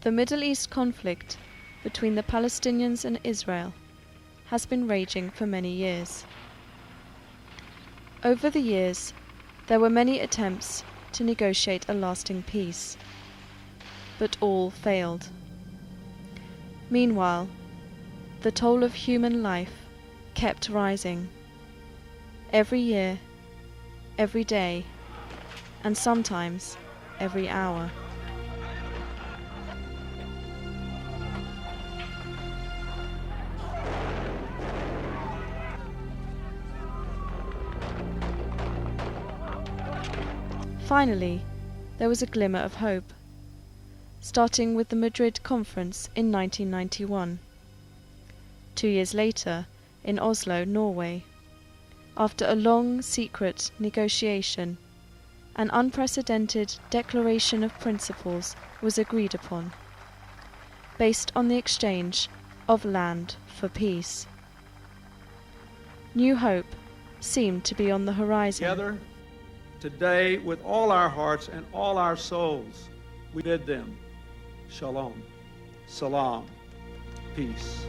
The Middle East conflict between the Palestinians and Israel has been raging for many years. Over the years, there were many attempts to negotiate a lasting peace, but all failed. Meanwhile, the toll of human life kept rising. Every year, every day, and sometimes every hour. Finally, there was a glimmer of hope, starting with the Madrid Conference in 1991. 2 years later, in Oslo, Norway, after a long, secret negotiation, an unprecedented declaration of principles was agreed upon, based on the exchange of land for peace. New hope seemed to be on the horizon. Together, today, with all our hearts and all our souls, we bid them shalom, salam, peace.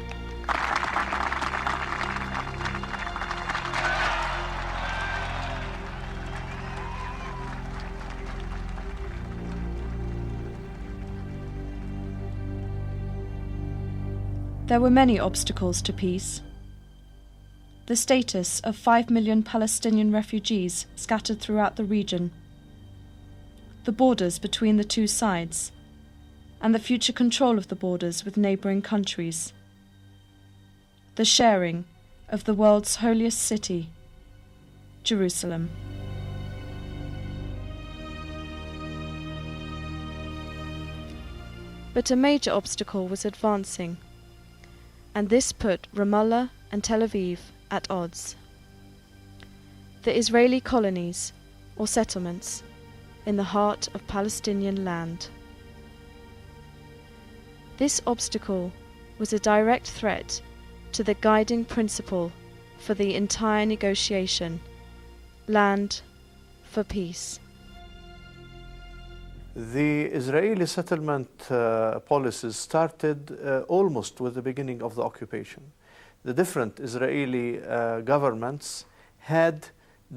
There were many obstacles to peace. The status of 5 million Palestinian refugees scattered throughout the region, the borders between the two sides, and the future control of the borders with neighbouring countries, the sharing of the world's holiest city, Jerusalem. But a major obstacle was advancing, and this put Ramallah and Tel Aviv at odds. The Israeli colonies, or settlements, in the heart of Palestinian land. This obstacle was a direct threat to the guiding principle for the entire negotiation: land for peace. The Israeli settlement policies started almost with the beginning of the occupation. The different Israeli governments had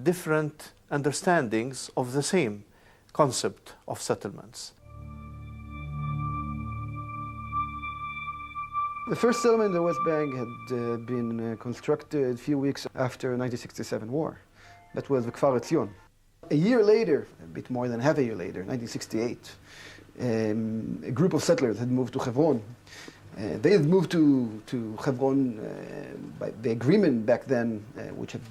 different understandings of the same concept of settlements. The first settlement in the West Bank had been constructed a few weeks after the 1967 war. That was the Kfar Etzion. A year later, a bit more than half a year later, 1968, a group of settlers had moved to Hebron. They had moved to Hebron by the agreement back then, which had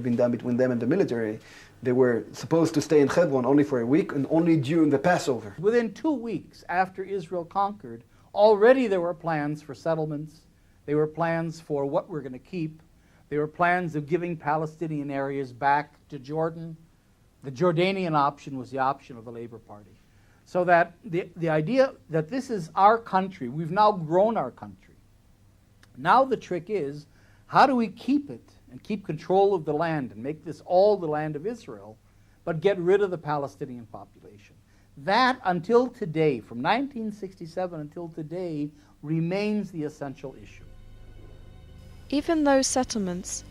been done between them and the military. They were supposed to stay in Hebron only for a week and only during the Passover. Within 2 weeks after Israel conquered, already there were plans for settlements. There were plans for what we're going to keep. There were plans of giving Palestinian areas back to Jordan. The Jordanian option was the option of the Labour Party. So that the idea that this is our country, we've now grown our country. Now the trick is, how do we keep it and keep control of the land and make this all the land of Israel, but get rid of the Palestinian population? That, until today, from 1967 until today, remains the essential issue. Even those settlements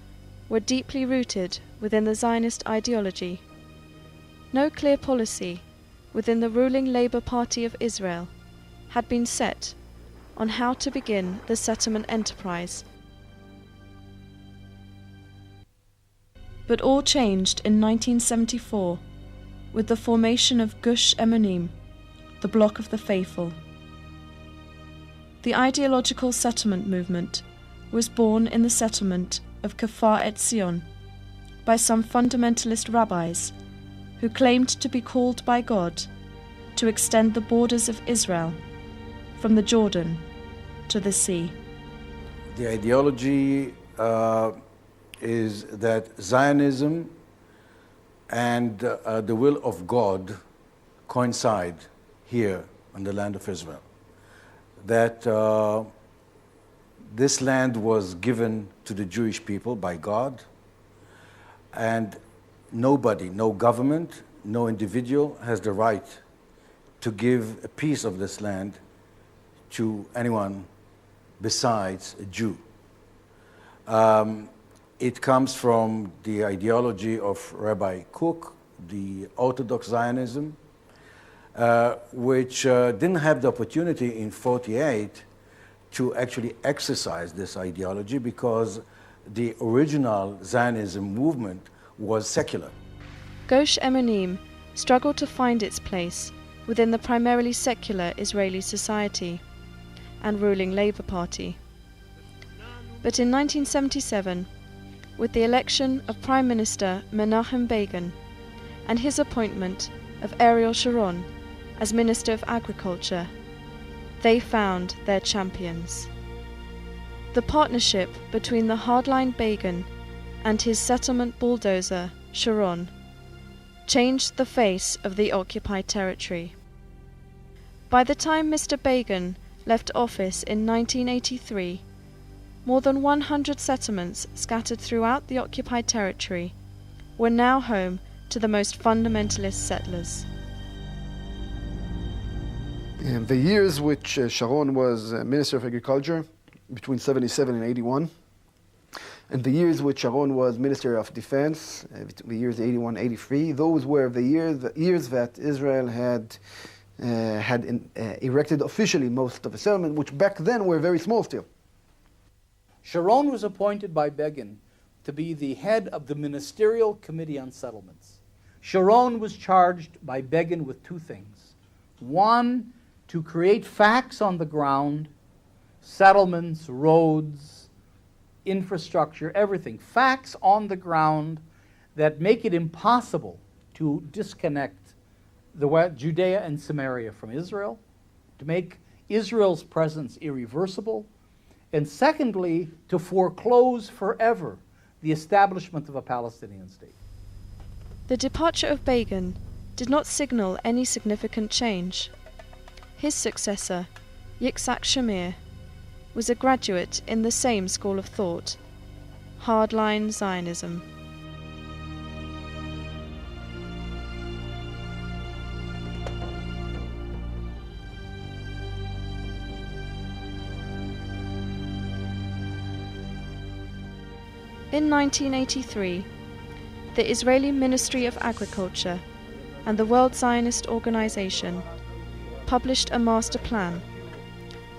were deeply rooted within the Zionist ideology. No clear policy within the ruling Labour Party of Israel had been set on how to begin the settlement enterprise. But all changed in 1974 with the formation of Gush Emunim, the Bloc of the Faithful. The ideological settlement movement was born in the settlement of Kfar Etzion by some fundamentalist rabbis who claimed to be called by God to extend the borders of Israel from the Jordan to the sea. The ideology is that Zionism and the will of God coincide here in the land of Israel. That this land was given to the Jewish people by God, and nobody, no government, no individual has the right to give a piece of this land to anyone besides a Jew. It comes from the ideology of Rabbi Kook, the Orthodox Zionism, which didn't have the opportunity in 1948 to actually exercise this ideology because the original Zionism movement was secular. Gush Emunim struggled to find its place within the primarily secular Israeli society and ruling Labour Party. But in 1977, with the election of Prime Minister Menachem Begin and his appointment of Ariel Sharon as Minister of Agriculture, they found their champions. The partnership between the hardline Begin and his settlement bulldozer, Sharon, changed the face of the occupied territory. By the time Mr. Begin left office in 1983, more than 100 settlements scattered throughout the occupied territory were now home to the most fundamentalist settlers. In the years which Sharon was Minister of Agriculture, between 77 and 81, and the years which Sharon was Minister of Defense, the years 81-83, those were the years that Israel had erected officially most of the settlements, which back then were very small still. Sharon was appointed by Begin to be the head of the Ministerial Committee on Settlements. Sharon was charged by Begin with two things. One, to create facts on the ground, settlements, roads, infrastructure, everything. Facts on the ground that make it impossible to disconnect Judea and Samaria from Israel, to make Israel's presence irreversible, and secondly, to foreclose forever the establishment of a Palestinian state. The departure of Begin did not signal any significant change. His successor, Yitzhak Shamir, was a graduate in the same school of thought, hardline Zionism. In 1983, the Israeli Ministry of Agriculture and the World Zionist Organization published a master plan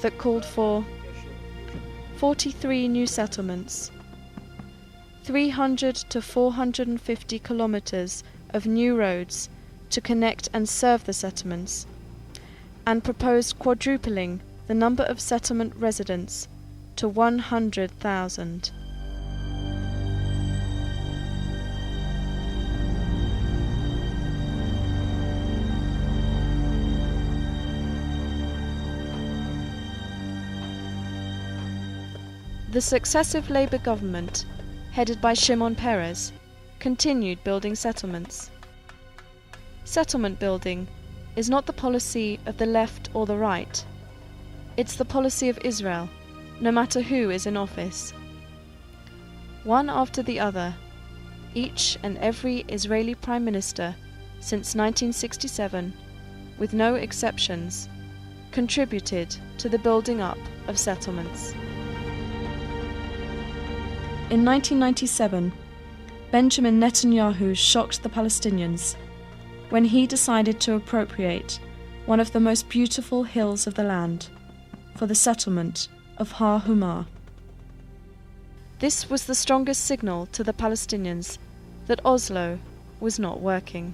that called for 43 new settlements, 300 to 450 kilometers of new roads to connect and serve the settlements, and proposed quadrupling the number of settlement residents to 100,000. The successive Labour government, headed by Shimon Peres, continued building settlements. Settlement building is not the policy of the left or the right. It's the policy of Israel, no matter who is in office. One after the other, each and every Israeli Prime Minister since 1967, with no exceptions, contributed to the building up of settlements. In 1997, Benjamin Netanyahu shocked the Palestinians when he decided to appropriate one of the most beautiful hills of the land for the settlement of Har Humar. This was the strongest signal to the Palestinians that Oslo was not working.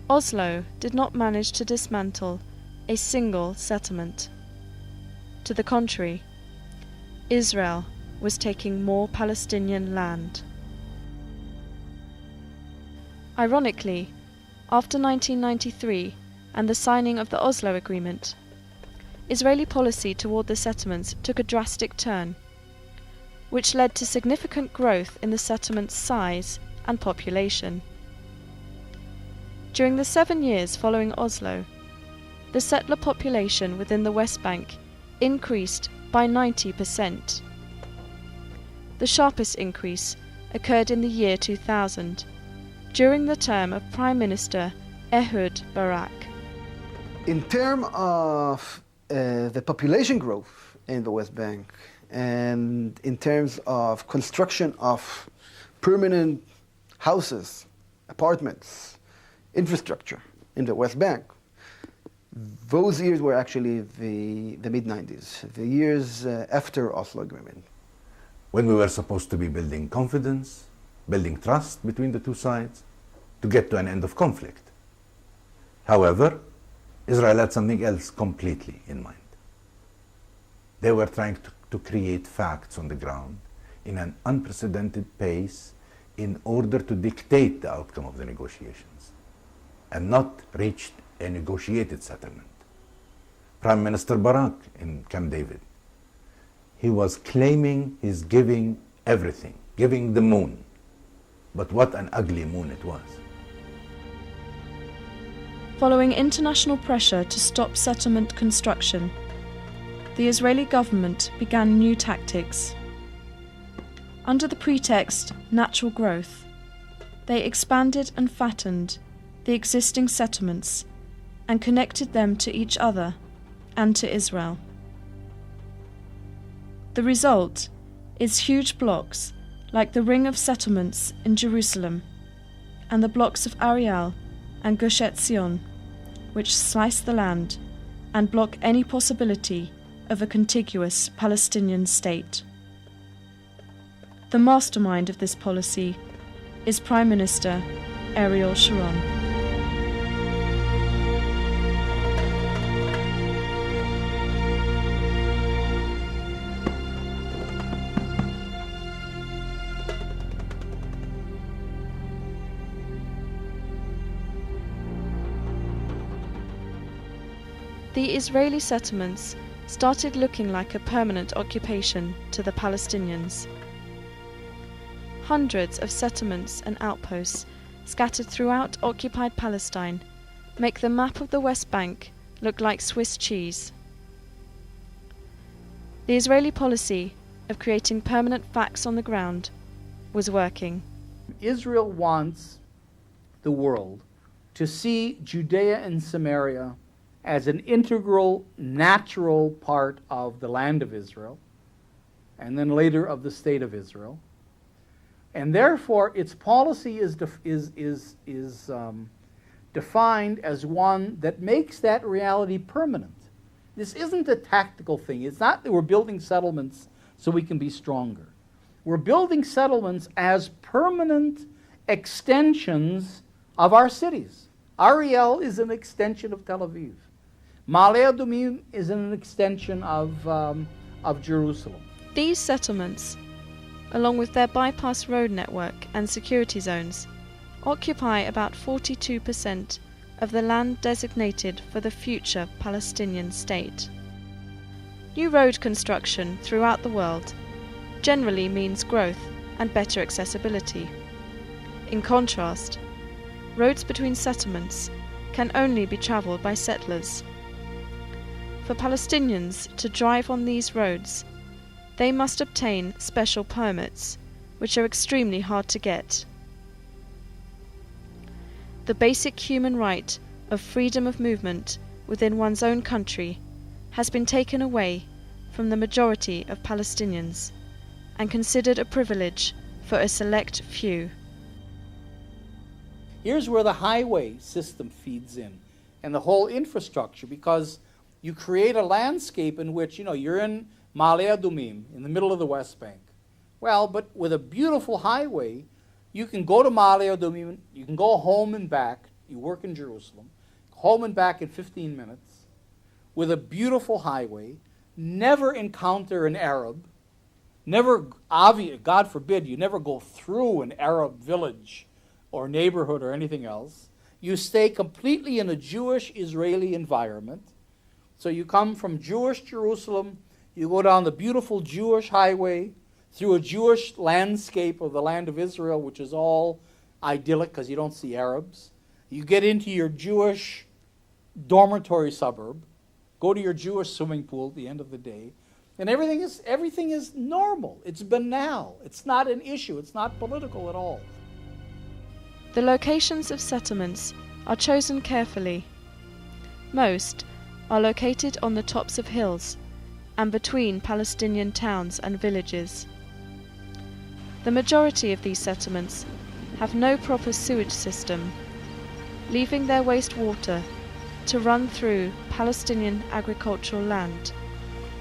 Oslo did not manage to dismantle a single settlement. To the contrary, Israel was taking more Palestinian land. Ironically, after 1993 and the signing of the Oslo Agreement, Israeli policy toward the settlements took a drastic turn, which led to significant growth in the settlement's size and population. During the 7 years following Oslo, the settler population within the West Bank increased by 90%. The sharpest increase occurred in the year 2000, during the term of Prime Minister Ehud Barak. In terms of the population growth in the West Bank and in terms of construction of permanent houses, apartments, infrastructure in the West Bank, those years were actually the mid-90s, the years after Oslo Agreement. When we were supposed to be building confidence, building trust between the two sides, to get to an end of conflict. However, Israel had something else completely in mind. They were trying to create facts on the ground in an unprecedented pace in order to dictate the outcome of the negotiations and not reach a negotiated settlement. Prime Minister Barak in Camp David, he was claiming he's giving everything, giving the moon. But what an ugly moon it was. Following international pressure to stop settlement construction, the Israeli government began new tactics. Under the pretext natural growth, they expanded and fattened the existing settlements and connected them to each other and to Israel. The result is huge blocks like the ring of settlements in Jerusalem and the blocks of Ariel and Gush Etzion, which slice the land and block any possibility of a contiguous Palestinian state. The mastermind of this policy is Prime Minister Ariel Sharon. The Israeli settlements started looking like a permanent occupation to the Palestinians. Hundreds of settlements and outposts scattered throughout occupied Palestine make the map of the West Bank look like Swiss cheese. The Israeli policy of creating permanent facts on the ground was working. Israel wants the world to see Judea and Samaria as an integral, natural part of the land of Israel, and then later of the state of Israel. And therefore, its policy is defined as one that makes that reality permanent. This isn't a tactical thing. It's not that we're building settlements so we can be stronger. We're building settlements as permanent extensions of our cities. Ariel is an extension of Tel Aviv. Ma'ale Adumim is an extension of Jerusalem. These settlements, along with their bypass road network and security zones, occupy about 42% of the land designated for the future Palestinian state. New road construction throughout the world generally means growth and better accessibility. In contrast, roads between settlements can only be travelled by settlers. For Palestinians to drive on these roads, they must obtain special permits, which are extremely hard to get. The basic human right of freedom of movement within one's own country has been taken away from the majority of Palestinians and considered a privilege for a select few. Here's where the highway system feeds in and the whole infrastructure, because you create a landscape in which, you're in Ma'ale Adumim, in the middle of the West Bank. Well, but with a beautiful highway, you can go to Ma'ale Adumim, you can go home and back, you work in Jerusalem, home and back in 15 minutes, with a beautiful highway, never encounter an Arab, God forbid, you never go through an Arab village or neighborhood or anything else. You stay completely in a Jewish Israeli environment. So you come from Jewish Jerusalem, you go down the beautiful Jewish highway, through a Jewish landscape of the land of Israel, which is all idyllic because you don't see Arabs. You get into your Jewish dormitory suburb, go to your Jewish swimming pool at the end of the day, and everything is normal. It's banal. It's not an issue. It's not political at all. The locations of settlements are chosen carefully. Most are located on the tops of hills and between Palestinian towns and villages. The majority of these settlements have no proper sewage system, leaving their wastewater to run through Palestinian agricultural land,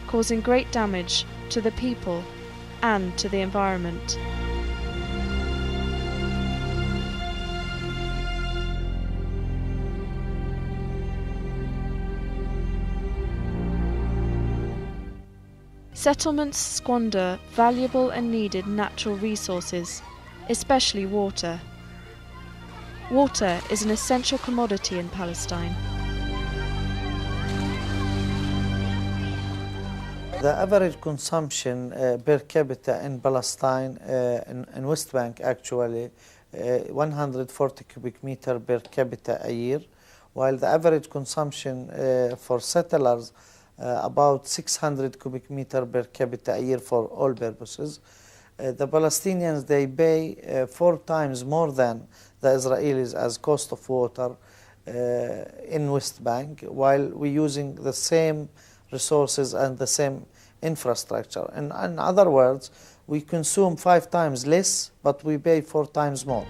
causing great damage to the people and to the environment. Settlements squander valuable and needed natural resources, especially water. Water is an essential commodity in Palestine. The average consumption per capita in Palestine, in West Bank actually, 140 cubic meter per capita a year, while the average consumption for settlers about 600 cubic meter per capita a year for all purposes. The Palestinians, they pay 4 times more than the Israelis as cost of water in West Bank, while we're using the same resources and the same infrastructure. In other words, we consume 5 times less, but we pay 4 times more.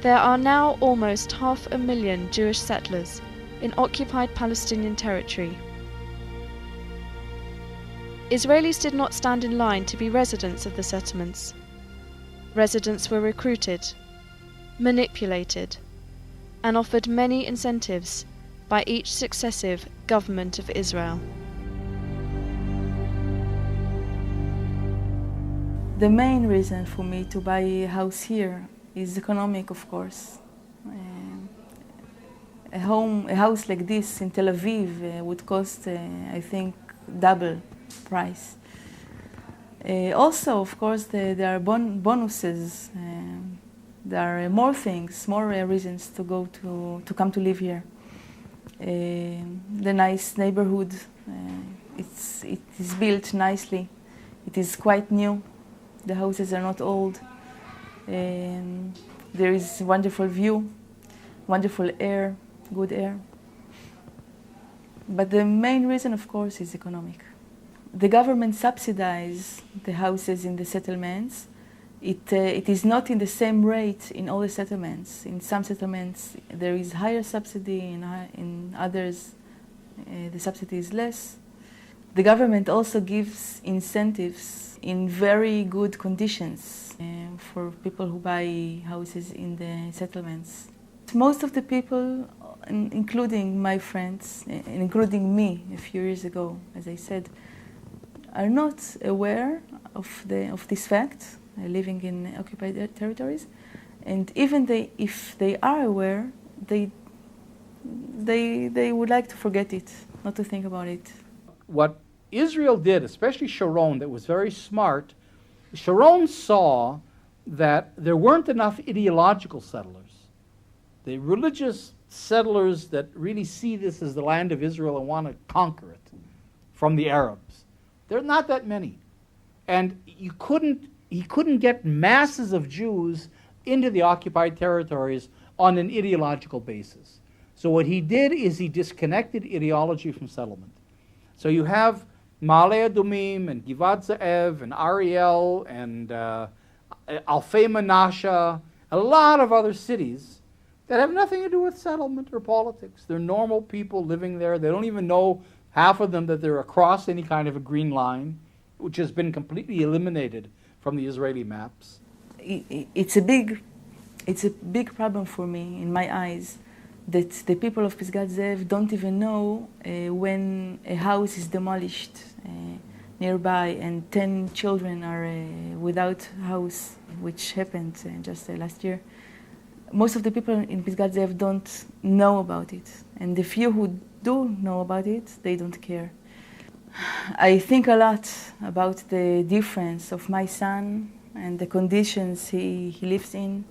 There are now almost 500,000 Jewish settlers in occupied Palestinian territory. Israelis did not stand in line to be residents of the settlements. Residents were recruited, manipulated, and offered many incentives by each successive government of Israel. The main reason for me to buy a house here is economic, of course. A house like this in Tel Aviv would cost, I think, double price. Also, of course, there are bonuses. There are more things, more reasons to come to live here. The nice neighborhood, it is built nicely. It is quite new. The houses are not old. There is wonderful view, wonderful air, good air. But the main reason, of course, is economic. The government subsidizes the houses in the settlements. It is not in the same rate in all the settlements. In some settlements there is higher subsidy, in others the subsidy is less. The government also gives incentives in very good conditions for people who buy houses in the settlements. Most of the people, including my friends, including me a few years ago, as I said, are not aware of this fact, living in occupied territories, and even if they are aware, they would like to forget it, not to think about it. What Israel did, especially Sharon, that was very smart, Sharon saw that there weren't enough ideological settlers. The religious settlers that really see this as the land of Israel and want to conquer it from the Arabs. There are not that many. And he couldn't get masses of Jews into the occupied territories on an ideological basis. So what he did is he disconnected ideology from settlement. So you have Ma'ale Adumim and Givat Ze'ev and Ariel and Alfei Menashe, a lot of other cities that have nothing to do with settlement or politics. They're normal people living there. They don't even know, half of them, that they're across any kind of a green line, which has been completely eliminated from the Israeli maps. It's a big problem for me, in my eyes, that the people of Pisgat Ze'ev don't even know when a house is demolished nearby and 10 children are without house, which happened just last year. Most of the people in Pisgat Ze'ev don't know about it, and the few who do know about it, they don't care. I think a lot about the difference of my son and the conditions he lives in,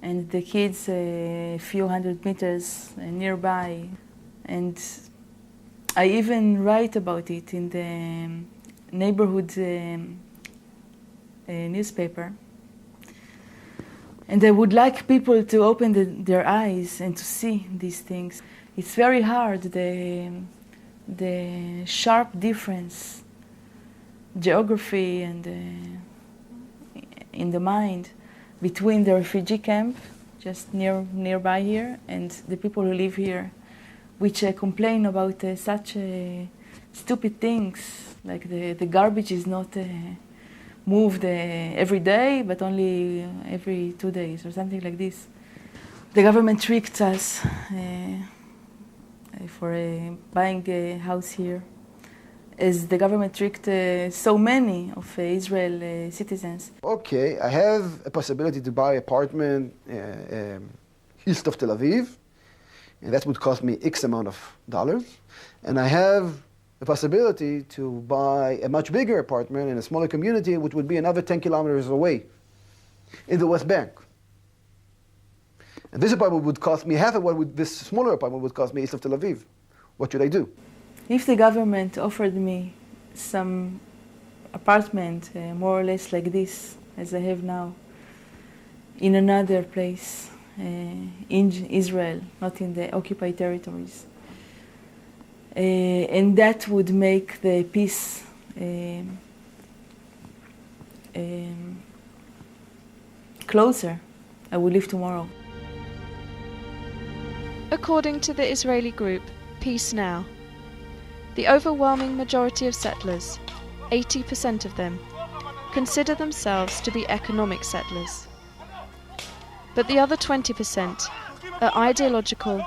and the kids a few hundred meters nearby. And I even write about it in the neighborhood newspaper. And I would like people to open their eyes and to see these things. It's very hard, the sharp difference, geography and in the mind, between the refugee camp just nearby here and the people who live here, which complain about such stupid things, like the garbage is not moved every day, but only every 2 days or something like this. The government tricked us for buying a house here, as the government tricked so many of Israel citizens. Okay, I have a possibility to buy an apartment east of Tel Aviv, and that would cost me X amount of dollars. And I have a possibility to buy a much bigger apartment in a smaller community, which would be another 10 kilometers away in the West Bank. And this apartment would cost me half of what this smaller apartment would cost me east of Tel Aviv. What should I do? If the government offered me some apartment, more or less like this, as I have now, in another place, in Israel, not in the occupied territories, and that would make the peace closer, I would leave tomorrow. According to the Israeli group Peace Now, the overwhelming majority of settlers, 80% of them, consider themselves to be economic settlers. But the other 20% are ideological,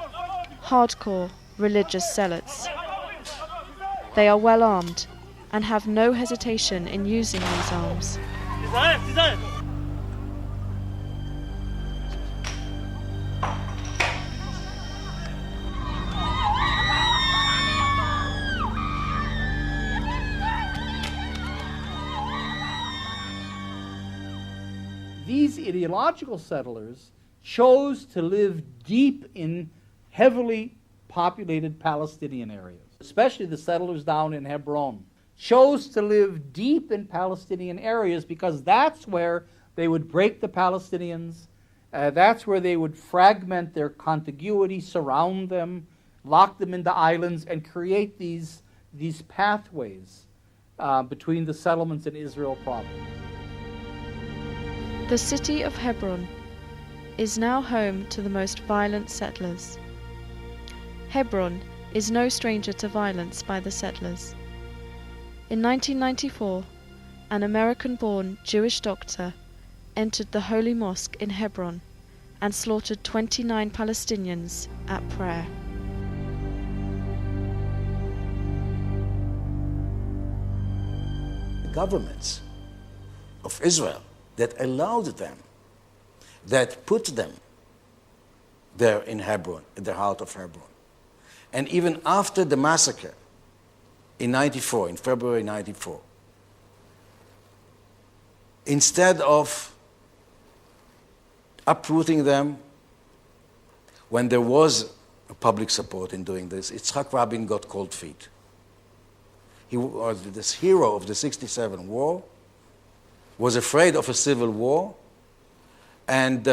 hardcore religious zealots. They are well armed and have no hesitation in using these arms. These ideological settlers chose to live deep in heavily populated Palestinian areas, especially the settlers down in Hebron, chose to live deep in Palestinian areas because that's where they would break the Palestinians, that's where they would fragment their contiguity, surround them, lock them into islands, and create these pathways between the settlements in Israel proper. The city of Hebron is now home to the most violent settlers. Hebron is no stranger to violence by the settlers. In 1994, an American-born Jewish doctor entered the Holy Mosque in Hebron and slaughtered 29 Palestinians at prayer. The governments of Israel that allowed them, that put them there in Hebron, at the heart of Hebron. And even after the massacre in '94, in February '94, instead of uprooting them, when there was public support in doing this, Yitzhak Rabin got cold feet. He was this hero of the '67 war, was afraid of a civil war, and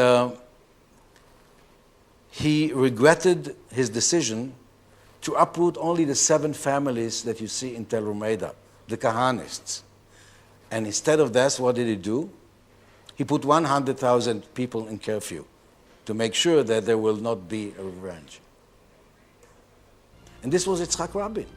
he regretted his decision to uproot only the 7 families that you see in Tel Rumeida, the Kahanists. And instead of that, what did he do? He put 100,000 people in curfew to make sure that there will not be a revenge. And this was Yitzhak Rabin.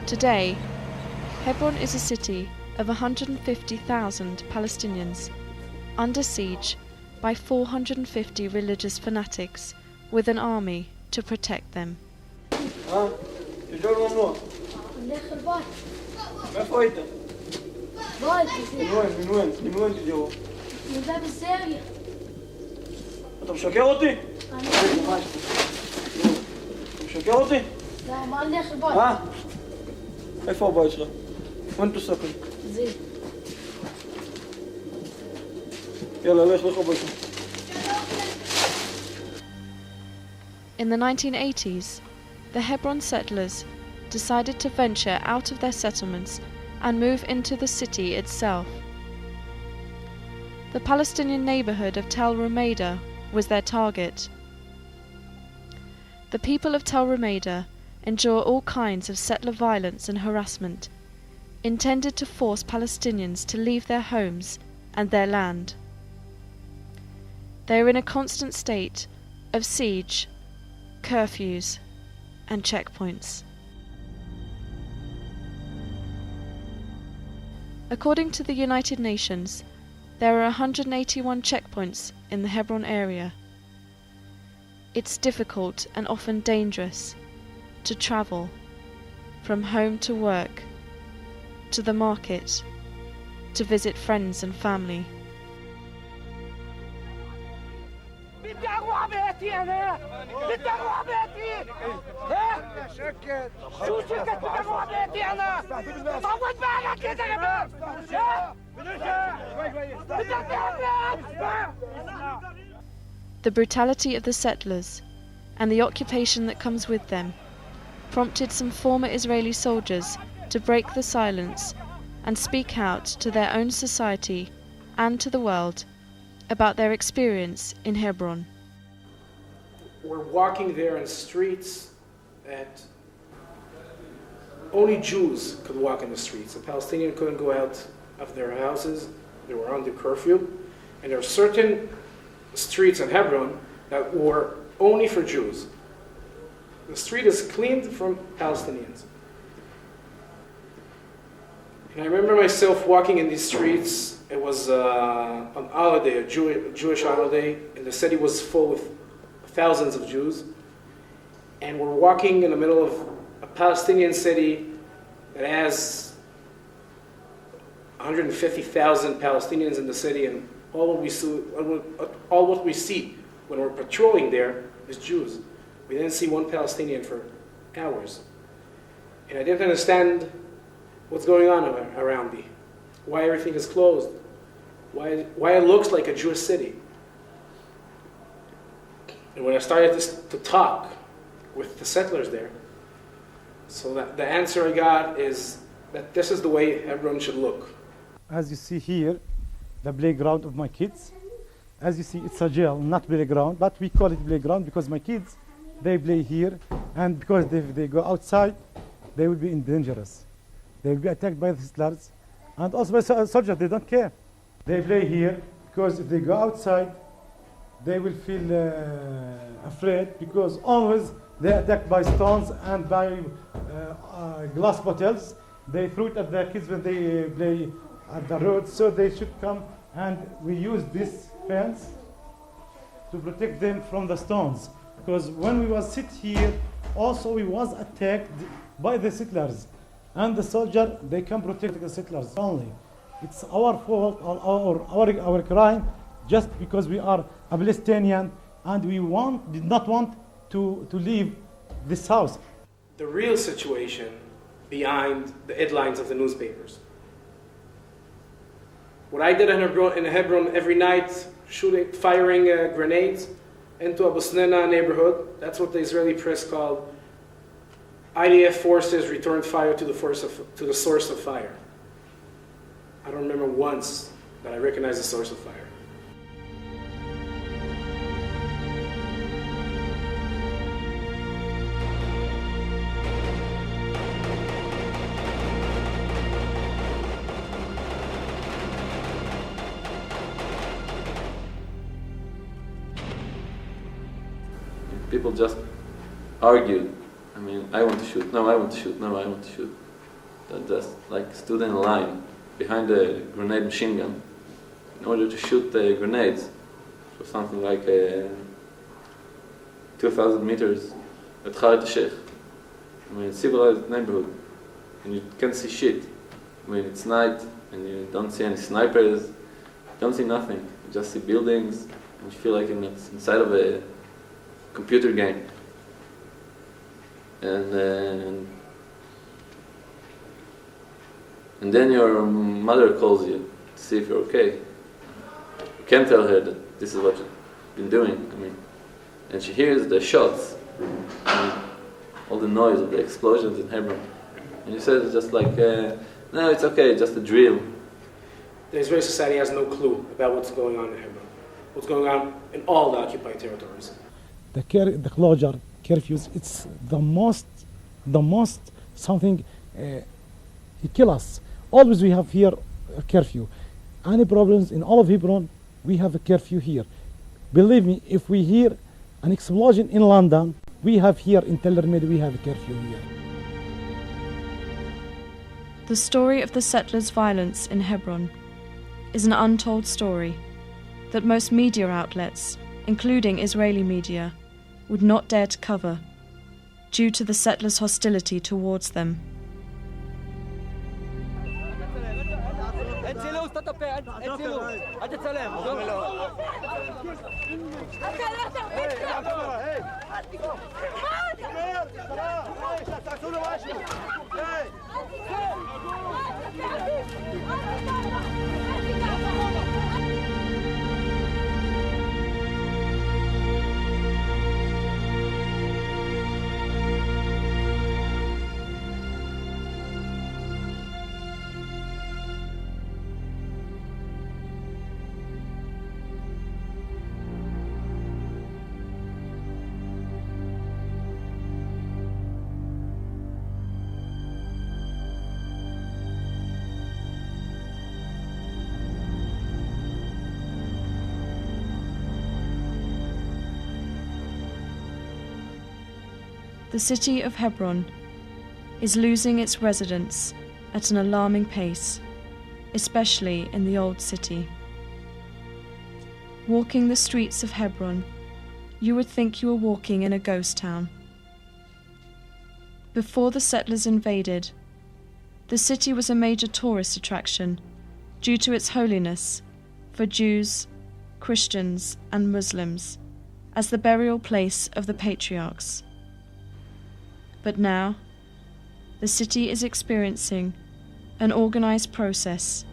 Today, Hebron is a city of 150,000 Palestinians, under siege by 450 religious fanatics with an army to protect them. איפה הבית שלך? וين تسكن? زين. يلا ليش البيت? In the 1980s, the Hebron settlers decided to venture out of their settlements and move into the city itself. The Palestinian neighborhood of Tel Rumeida was their target. The people of Tel Rumeida endure all kinds of settler violence and harassment, intended to force Palestinians to leave their homes and their land. They are in a constant state of siege, curfews, and checkpoints. According to the United Nations, there are 181 checkpoints in the Hebron area. It's difficult and often dangerous to travel from home to work, to the market, to visit friends and family. The brutality of the settlers and the occupation that comes with them prompted some former Israeli soldiers to break the silence and speak out to their own society and to the world about their experience in Hebron. We're walking there in streets that only Jews could walk in the streets. The Palestinians couldn't go out of their houses. They were under curfew. And there are certain streets in Hebron that were only for Jews. The street is cleaned from Palestinians. And I remember myself walking in these streets. It was an holiday, a Jewish holiday, and the city was full with thousands of Jews. And we're walking in the middle of a Palestinian city that has 150,000 Palestinians in the city, and all what we see when we're patrolling there is Jews. We didn't see one Palestinian for hours. And I didn't understand what's going on around me, why everything is closed, why it looks like a Jewish city. And when I started to talk with the settlers there, so that the answer I got is that this is the way Hebron should look. As you see here, the playground of my kids. As you see, it's a jail, not playground, but we call it playground because my kids, they play here, and because if they go outside, they will be dangerous. They will be attacked by the settlers, and also by soldiers, they don't care. They play here because if they go outside, they will feel afraid because always they're attacked by stones and by glass bottles. They throw it at their kids when they play at the road, so they should come, and we use this fence to protect them from the stones. Because when we was sit here, also we was attacked by the settlers, and the soldier, they can protect the settlers only. It's our fault or our crime, just because we are a Palestinian and we did not want to leave this house. The real situation behind the headlines of the newspapers. What I did in Hebron every night, firing grenades into a Busnena neighborhood, that's what the Israeli press called IDF forces returned fire to the source of fire. I don't remember once that I recognized the source of fire. People just argued. I mean, I want to shoot, no, I want to shoot, no, I want to shoot. They just like stood in a line behind a grenade machine gun in order to shoot the grenades for something like 2,000 meters at Khalat al-Sheikh. I mean, it's a civilized neighborhood, and you can't see shit. I mean, it's night, and you don't see any snipers, you don't see nothing. You just see buildings, and you feel like it's inside of a computer game. And then your mother calls you to see if you're okay. You can't tell her that this is what you've been doing. I mean, and she hears the shots, all the noise of the explosions in Hebron. And you said it's just like, no, it's okay, just a drill. The Israeli society has no clue about what's going on in Hebron, what's going on in all the occupied territories. The closure, curfews, it's the most something, it kill us. Always we have here a curfew. Any problems in all of Hebron, we have a curfew here. Believe me, if we hear an explosion in London, we have here in Tel Armid, we have a curfew here. The story of the settlers' violence in Hebron is an untold story that most media outlets, including Israeli media, would not dare to cover due to the settlers' hostility towards them. The city of Hebron is losing its residents at an alarming pace, especially in the old city. Walking the streets of Hebron, you would think you were walking in a ghost town. Before the settlers invaded, the city was a major tourist attraction due to its holiness for Jews, Christians, and Muslims as the burial place of the patriarchs. But now, the city is experiencing an organized process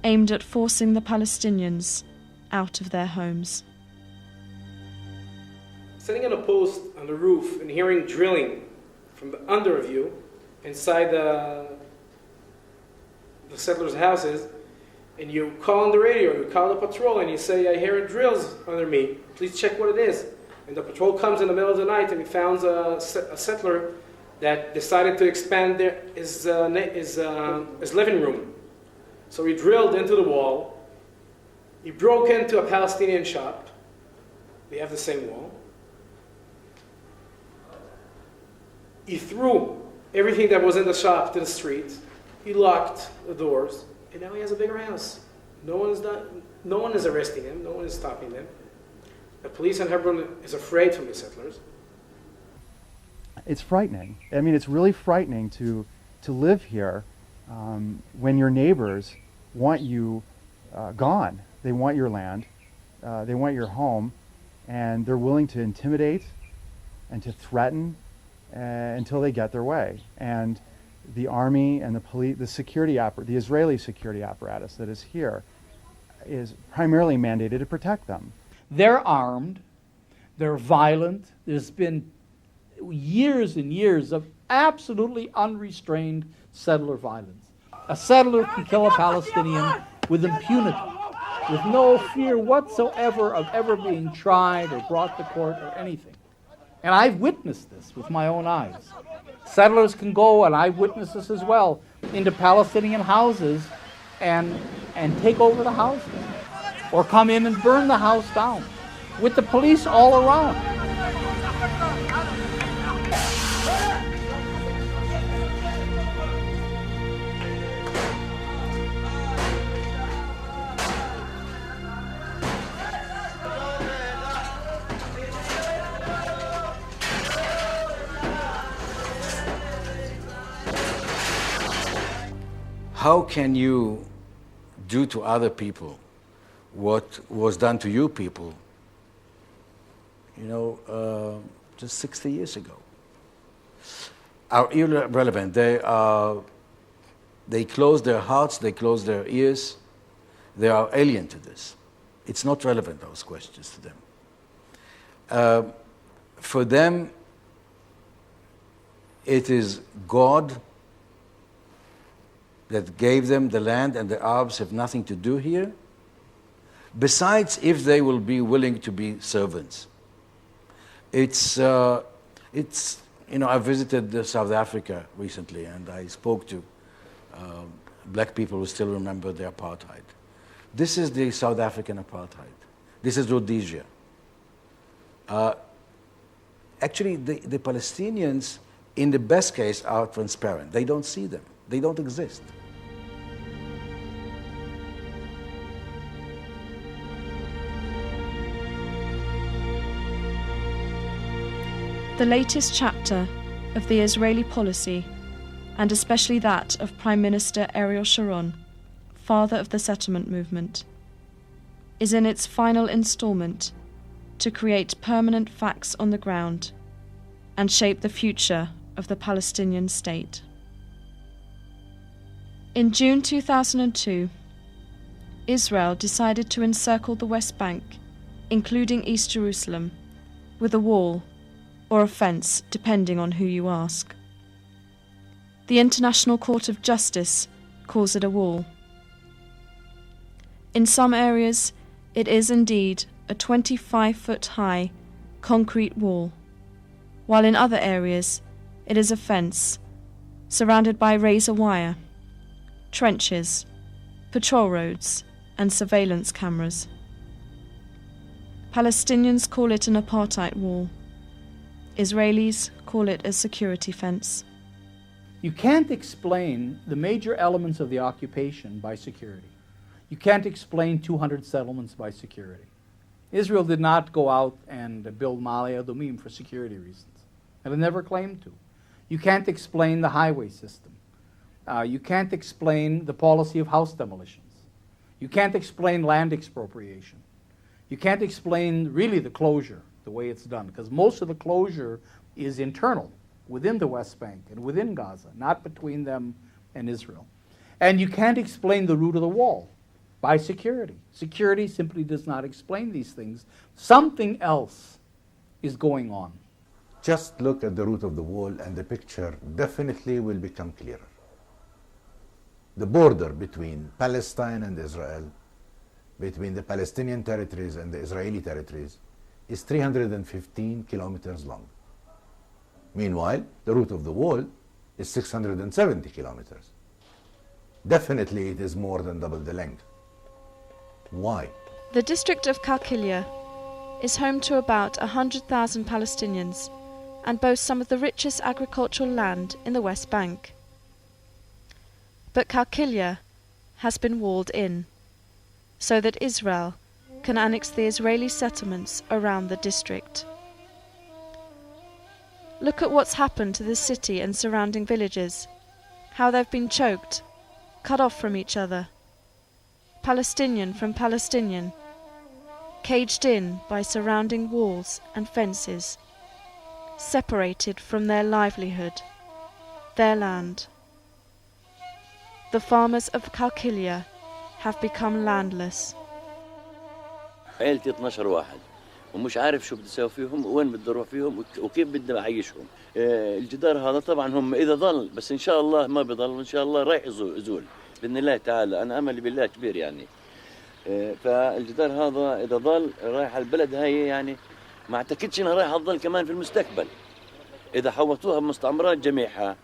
aimed at forcing the Palestinians out of their homes. Sitting on a post on the roof and hearing drilling from the under of you inside the settlers' houses, and you call on the radio, you call the patrol, and you say, I hear drills under me, please check what it is. And the patrol comes in the middle of the night and he found a settler that decided to expand his living room. So he drilled into the wall, he broke into a Palestinian shop, they have the same wall. He threw everything that was in the shop to the street, he locked the doors, and now he has a bigger house. No one is arresting him, no one is stopping them. The police in Hebron is afraid from the settlers. It's frightening. I mean, it's really frightening to live here when your neighbors want you gone. They want your land, they want your home, and they're willing to intimidate and to threaten until they get their way. And the army and the police, the Israeli security apparatus that is here is primarily mandated to protect them. They're armed, they're violent, there's been years and years of absolutely unrestrained settler violence. A settler can kill a Palestinian with impunity, with no fear whatsoever of ever being tried or brought to court or anything. And I've witnessed this with my own eyes. Settlers can go, and I've witnessed this as well, into Palestinian houses and take over the houses, or come in and burn the house down, with the police all around. How can you do to other people what was done to you people, just 60 years ago? Are irrelevant. They close their hearts, they close their ears. They are alien to this. It's not relevant, those questions to them. For them, It is God that gave them the land, and the Arabs have nothing to do here. Besides, if they will be willing to be servants. It's you know, I visited South Africa recently, and I spoke to black people who still remember the apartheid. This is the South African apartheid. This is Rhodesia. Actually, the Palestinians, in the best case, are transparent. They don't see them. They don't exist. The latest chapter of the Israeli policy, and especially that of Prime Minister Ariel Sharon, father of the settlement movement, is in its final installment to create permanent facts on the ground and shape the future of the Palestinian state. In June 2002, Israel decided to encircle the West Bank, including East Jerusalem, with a wall or a fence, depending on who you ask. The International Court of Justice calls it a wall. In some areas, it is indeed a 25-foot-high concrete wall, while in other areas, it is a fence surrounded by razor wire, trenches, patrol roads, and surveillance cameras. Palestinians call it an apartheid wall. Israelis call it a security fence. You can't explain the major elements of the occupation by security. You can't explain 200 settlements by security. Israel did not go out and build Ma'ale Adumim for security reasons, and it never claimed to. You can't explain the highway system. You can't explain the policy of house demolitions. You can't explain land expropriation. You can't explain really the closure, the way it's done, because most of the closure is internal, within the West Bank and within Gaza, not between them and Israel. And you can't explain the route of the wall by security. Security simply does not explain these things. Something else is going on. Just look at the route of the wall and the picture definitely will become clearer. The border between Palestine and Israel, between the Palestinian territories and the Israeli territories, is 315 kilometers long. Meanwhile, the route of the wall is 670 kilometers. Definitely it is more than double the length. Why? The district of Qalqilia is home to about 100,000 Palestinians and boasts some of the richest agricultural land in the West Bank. But Qalqilia has been walled in, so that Israel can annex the Israeli settlements around the district. Look at what's happened to the city and surrounding villages, how they've been choked, cut off from each other, Palestinian from Palestinian, caged in by surrounding walls and fences, separated from their livelihood, their land. The farmers of Qalqilia have become landless. عيلتي 12 واحد ومش عارف شو بدي اسوي فيهم وين بدي اروح فيهم وكيف بدي اعيشهم. الجدار هذا طبعا هم اذا ظل بس ان شاء الله ما بضل وان شاء الله رايح يزول باذن الله تعالى. انا املي بالله كبير يعني. فالجدار هذا اذا ظل رايح على البلد هاي يعني ما اعتقدش انها رايح تظل كمان في المستقبل. اذا حوطوها بمستعمرات جميعها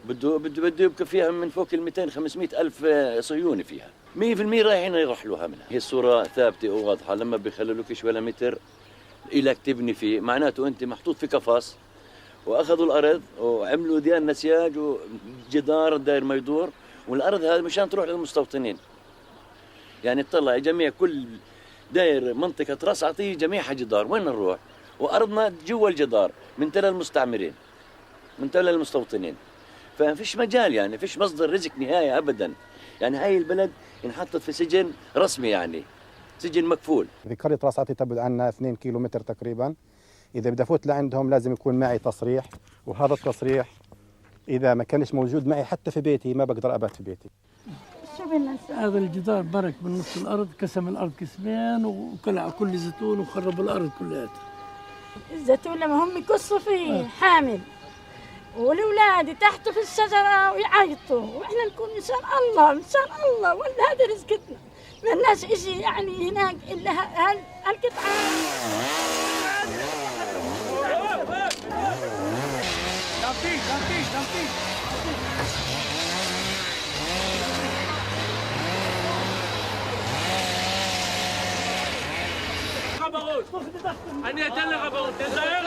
بده يبقى فيها من فوق ال 200 500 الف صهيوني فيها. 100% رايحين يرحلوها منها. هي الصورة ثابتة وواضحة. لما بيخللوكش ولا متر إلك تبني فيه معناته أنت محطوط في قفص وأخذوا الأرض وعملوا ديان نسياج وجدار داير ما يدور والأرض هذه مشان تروح للمستوطنين. يعني تطلع جميع كل داير منطقة راس عطية جميعها جدار وين نروح؟ وأرضنا جوا الجدار من تل المستعمرين من تل المستوطنين. ففيش مجال يعني فيش مصدر رزق نهاية أبدا. يعني هاي البلد انحطت في سجن رسمي يعني سجن مكفول. في قرية راس عطية تبعد عنا 2 كيلومتر تقريبا. إذا بدي أفوت لعندهم لازم يكون معي تصريح وهذا التصريح إذا ما كانش موجود معي حتى في بيتي ما بقدر أبات في بيتي. هذا الجدار برك من نص الأرض كسم الأرض كسمين وكلع كل زيتون وخرب الأرض كلها. الزيتون لما هم يقصوا فيه حامل والأولاد تحت في الشجرة ويعيطوا، وإحنا نكون إنسان الله ولا هذا رزقتنا. ما الناس إشي يعني هناك إلا هالقطعة. אני אתן לך באות, תזהר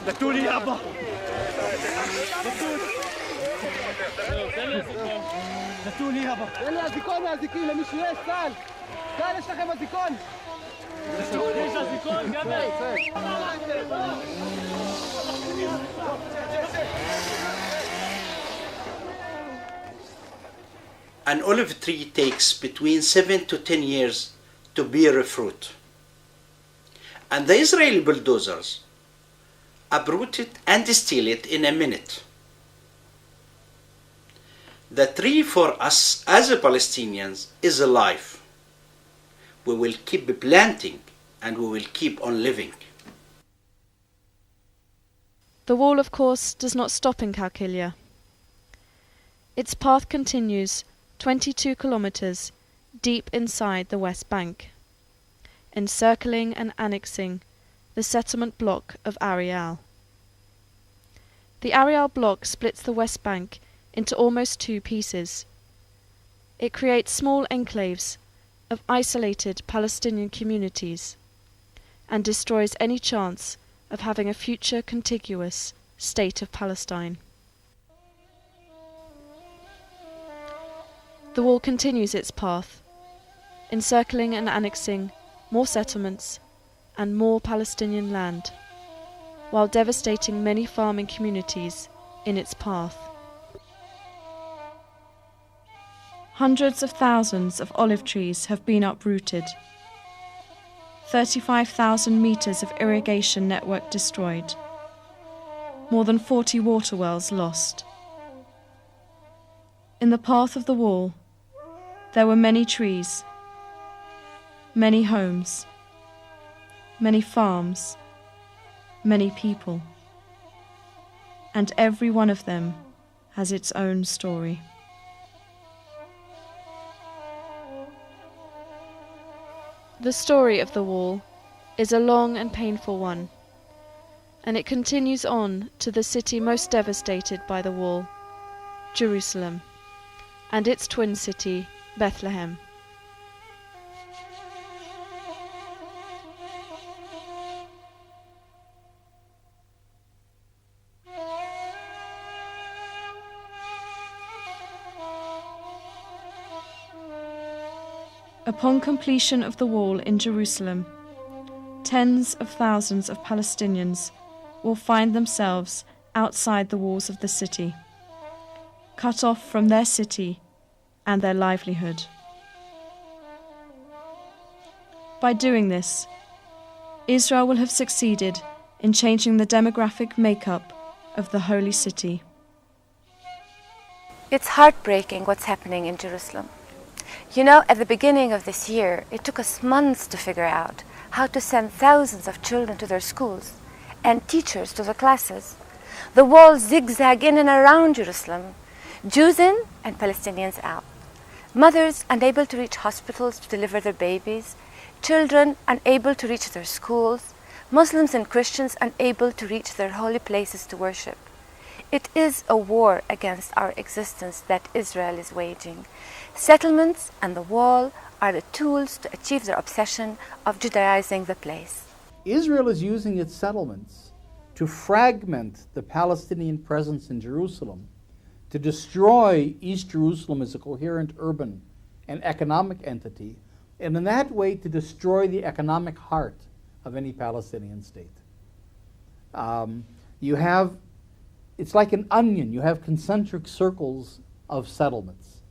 دتولي يابا دتولي يابا يلا ازيكون يا ازيكين مش ليش تعال تعال اشتغل ازيكون دتولي ازيكون An olive tree takes between 7 to 10 years to bear a fruit. And the Israeli bulldozers uproot it and steal it in a minute. The tree for us as Palestinians is alive. We will keep planting and we will keep on living. The wall, of course, does not stop in Qalqilia. Its path continues 22 kilometers deep inside the West Bank, encircling and annexing the settlement block of Ariel. The Ariel block splits the West Bank into almost two pieces. It creates small enclaves of isolated Palestinian communities and destroys any chance of having a future contiguous state of Palestine. The wall continues its path, encircling and annexing more settlements and more Palestinian land, while devastating many farming communities in its path. Hundreds of thousands of olive trees have been uprooted, 35,000 meters of irrigation network destroyed, more than 40 water wells lost. In the path of the wall, there were many trees, many homes, many farms, many people, and every one of them has its own story. The story of the wall is a long and painful one, and it continues on to the city most devastated by the wall, Jerusalem, and its twin city, Bethlehem. Upon completion of the wall in Jerusalem, tens of thousands of Palestinians will find themselves outside the walls of the city, cut off from their city and their livelihood. By doing this, Israel will have succeeded in changing the demographic makeup of the holy city. It's heartbreaking what's happening in Jerusalem. You know, at the beginning of this year, it took us months to figure out how to send thousands of children to their schools and teachers to their classes. The walls zigzag in and around Jerusalem, Jews in and Palestinians out. Mothers unable to reach hospitals to deliver their babies, children unable to reach their schools, Muslims and Christians unable to reach their holy places to worship. It is a war against our existence that Israel is waging. Settlements and the wall are the tools to achieve their obsession of Judaizing the place. Israel is using its settlements to fragment the Palestinian presence in Jerusalem, to destroy East Jerusalem as a coherent urban and economic entity, and in that way to destroy the economic heart of any Palestinian state. It's like an onion. You have concentric circles of settlements.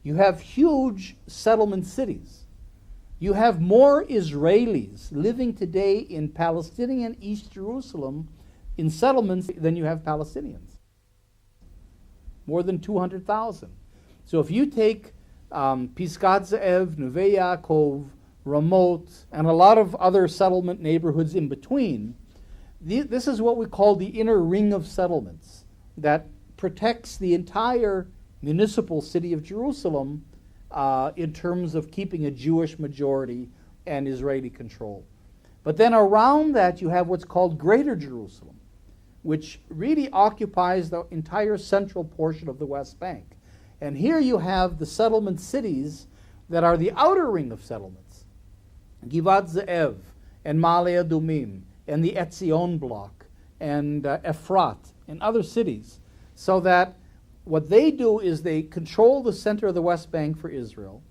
You have huge settlement cities. You have more Israelis living today in Palestinian East Jerusalem in settlements than you have Palestinians. More than 200,000. So if you take Piskat Ze'ev, Neve Yaakov, Ramot, and a lot of other settlement neighborhoods in between, this is what we call the inner ring of settlements that protects the entire municipal city of Jerusalem in terms of keeping a Jewish majority and Israeli control. But then around that you have what's called Greater Jerusalem, which really occupies the entire central portion of the West Bank. And here you have the settlement cities that are the outer ring of settlements. Givat Ze'ev and Ma'ale Adumim and the Etzion block and Efrat and other cities, so that what they do is they control the center of the West Bank for Israel.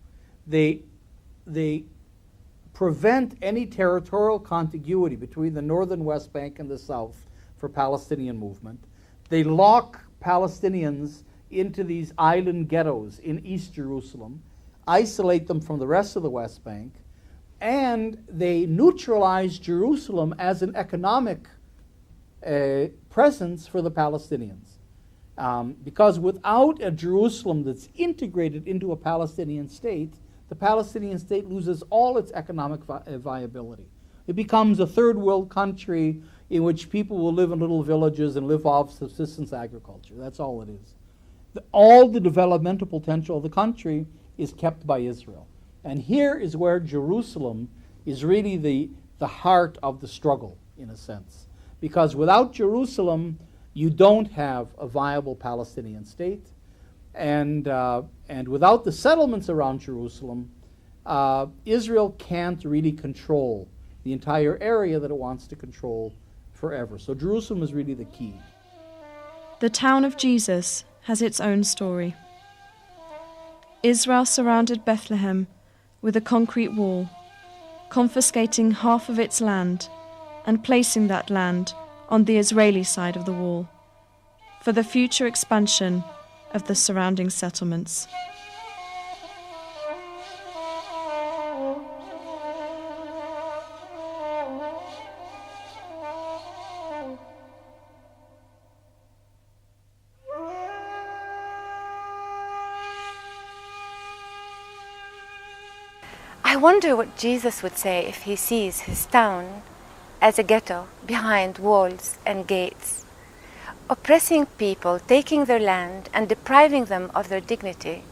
They prevent any territorial contiguity between the northern West Bank and the south for Palestinian movement. They lock Palestinians into these island ghettos in East Jerusalem, isolate them from the rest of the West Bank, and they neutralize Jerusalem as an economic presence for the Palestinians. Because without a Jerusalem that's integrated into a Palestinian state, the Palestinian state loses all its economic viability. It becomes a third world country in which people will live in little villages and live off subsistence agriculture. That's all it is. All the developmental potential of the country is kept by Israel. And here is where Jerusalem is really the heart of the struggle, in a sense. Because without Jerusalem, you don't have a viable Palestinian state. And without the settlements around Jerusalem, Israel can't really control the entire area that it wants to control forever. So Jerusalem is really the key. The town of Jesus has its own story. Israel surrounded Bethlehem with a concrete wall, confiscating half of its land and placing that land on the Israeli side of the wall for the future expansion of the surrounding settlements. I wonder what Jesus would say if he sees his town as a ghetto behind walls and gates, oppressing people, taking their land and depriving them of their dignity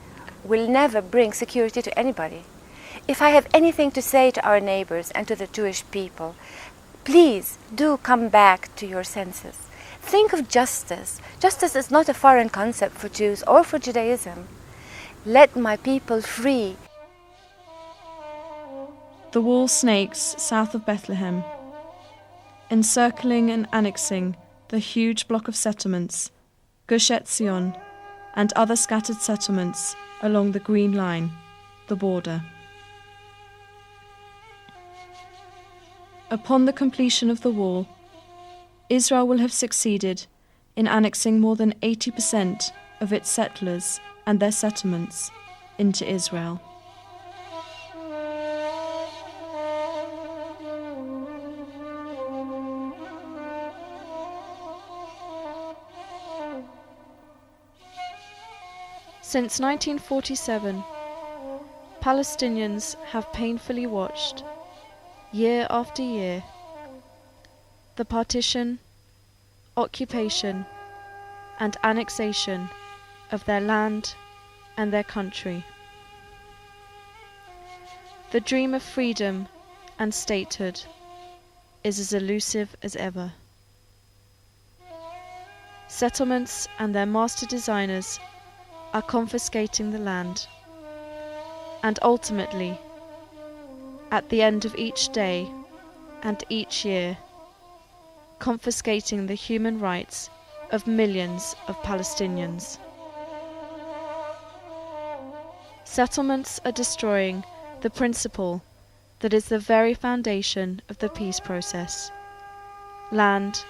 will never bring security to anybody. If I have anything to say to our neighbors and to the Jewish people, please do come back to your senses. Think of justice. Justice is not a foreign concept for Jews or for Judaism. Let my people free. The wall snakes south of Bethlehem, encircling and annexing the huge block of settlements, Gush Etzion, and other scattered settlements along the Green Line, the border. Upon the completion of the wall, Israel will have succeeded in annexing more than 80% of its settlers and their settlements into Israel. Since 1947, Palestinians have painfully watched, year after year, the partition, occupation, and annexation of their land and their country. The dream of freedom and statehood is as elusive as ever. Settlements and their master designers are confiscating the land, and ultimately, at the end of each day and each year, confiscating the human rights of millions of Palestinians. Settlements are destroying the principle that is the very foundation of the peace process: land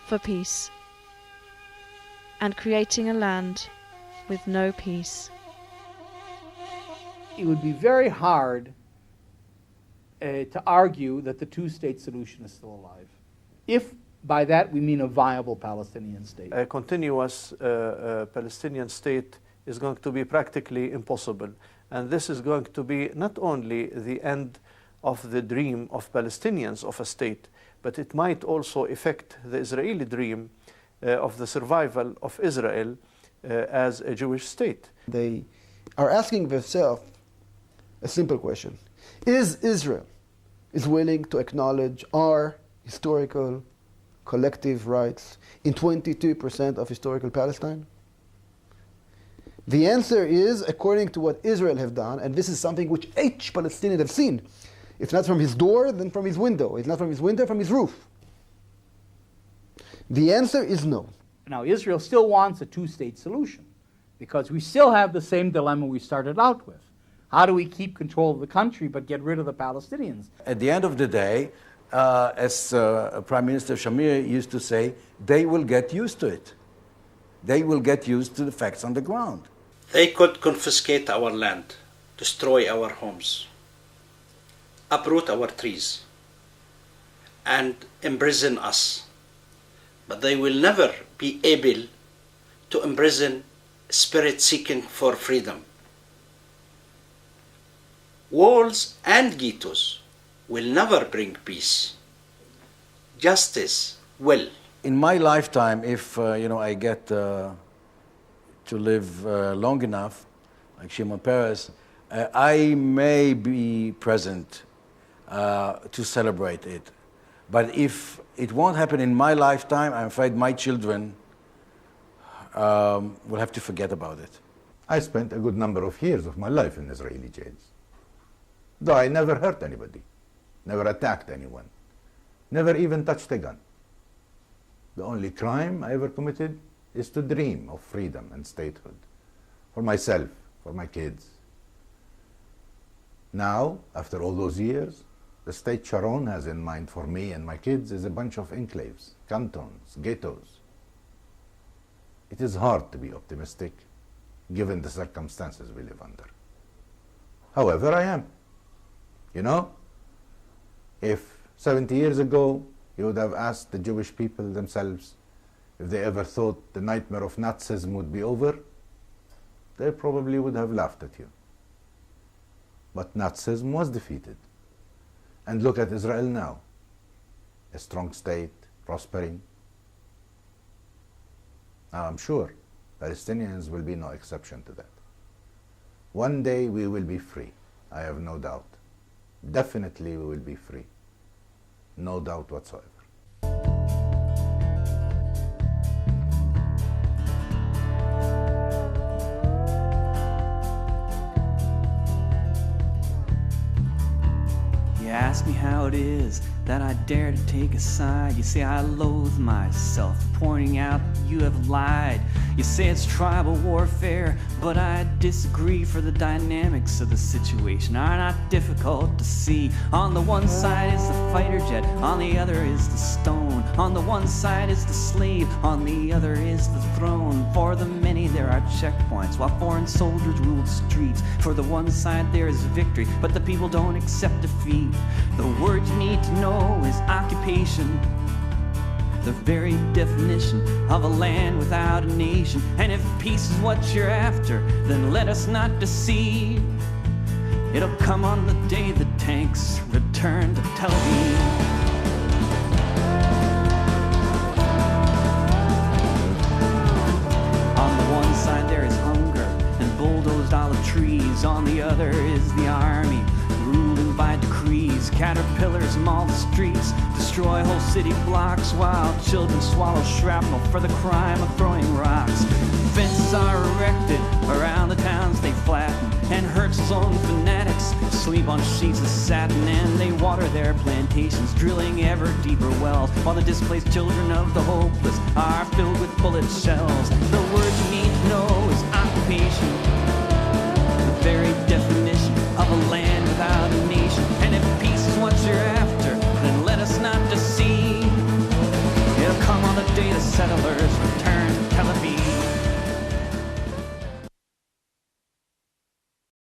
for peace, and creating a land with no peace. It would be very hard to argue that the two-state solution is still alive, if by that we mean a viable Palestinian state. A continuous Palestinian state is going to be practically impossible. And this is going to be not only the end of the dream of Palestinians of a state, but it might also affect the Israeli dream of the survival of Israel as a Jewish state. They are asking themselves a simple question: is Israel willing to acknowledge our historical collective rights in 22% of historical Palestine? The answer is, according to what Israel have done, and this is something which each Palestinian have seen, if not from his door, then from his window. If not from his window, from his roof. The answer is no. Now, Israel still wants a two-state solution, because we still have the same dilemma we started out with. How do we keep control of the country but get rid of the Palestinians? At the end of the day, as Prime Minister Shamir used to say, they will get used to it. They will get used to the facts on the ground. They could confiscate our land, destroy our homes, uproot our trees, and imprison us. But they will never be able to imprison spirit seeking for freedom. Walls and ghettos will never bring peace. Justice will. In my lifetime, if I get to live long enough, like Shimon Peres, I may be present to celebrate it. But if it won't happen in my lifetime, I'm afraid my children will have to forget about it. I spent a good number of years of my life in Israeli jails. Though I never hurt anybody, never attacked anyone, never even touched a gun. The only crime I ever committed is to dream of freedom and statehood for myself, for my kids. Now, after all those years, the state Sharon has in mind for me and my kids is a bunch of enclaves, cantons, ghettos. It is hard to be optimistic given the circumstances we live under. However, I am. You know, if 70 years ago you would have asked the Jewish people themselves if they ever thought the nightmare of Nazism would be over, they probably would have laughed at you. But Nazism was defeated. And look at Israel now, a strong state, prospering. Now I'm sure Palestinians will be no exception to that. One day we will be free, I have no doubt. Definitely we will be free. No doubt whatsoever. You ask me how it is that I dare to take a side. You say I loathe myself, pointing out you have lied. You say it's tribal warfare, but I disagree, for the dynamics of the situation are not difficult to see. On the one side is the fighter jet, on the other is the stone. On the one side is the slave, on the other is the throne. For the many there are checkpoints, while foreign soldiers rule the streets. For the one side there is victory, but the people don't accept defeat. The word you need to know is occupation, the very definition of a land without a nation. And if peace is what you're after, then let us not deceive. It'll come on the day the tanks return to Tel Aviv. On the one side there is hunger and bulldozed olive trees. On the other is the army, ruling by decrees. Caterpillars maul the streets, destroy whole city blocks, while children swallow shrapnel for the crime of throwing rocks. Fences are erected around the towns they flatten, and Herzl's own fanatics sleep on sheets of satin and they water their plantations, drilling ever deeper wells, while the displaced children of the hopeless are filled with bullet shells. The word you need to know is occupation, the very definition of a land without a nation. And if peace is what you're after, then let us not deceive. It'll come on the day the settlers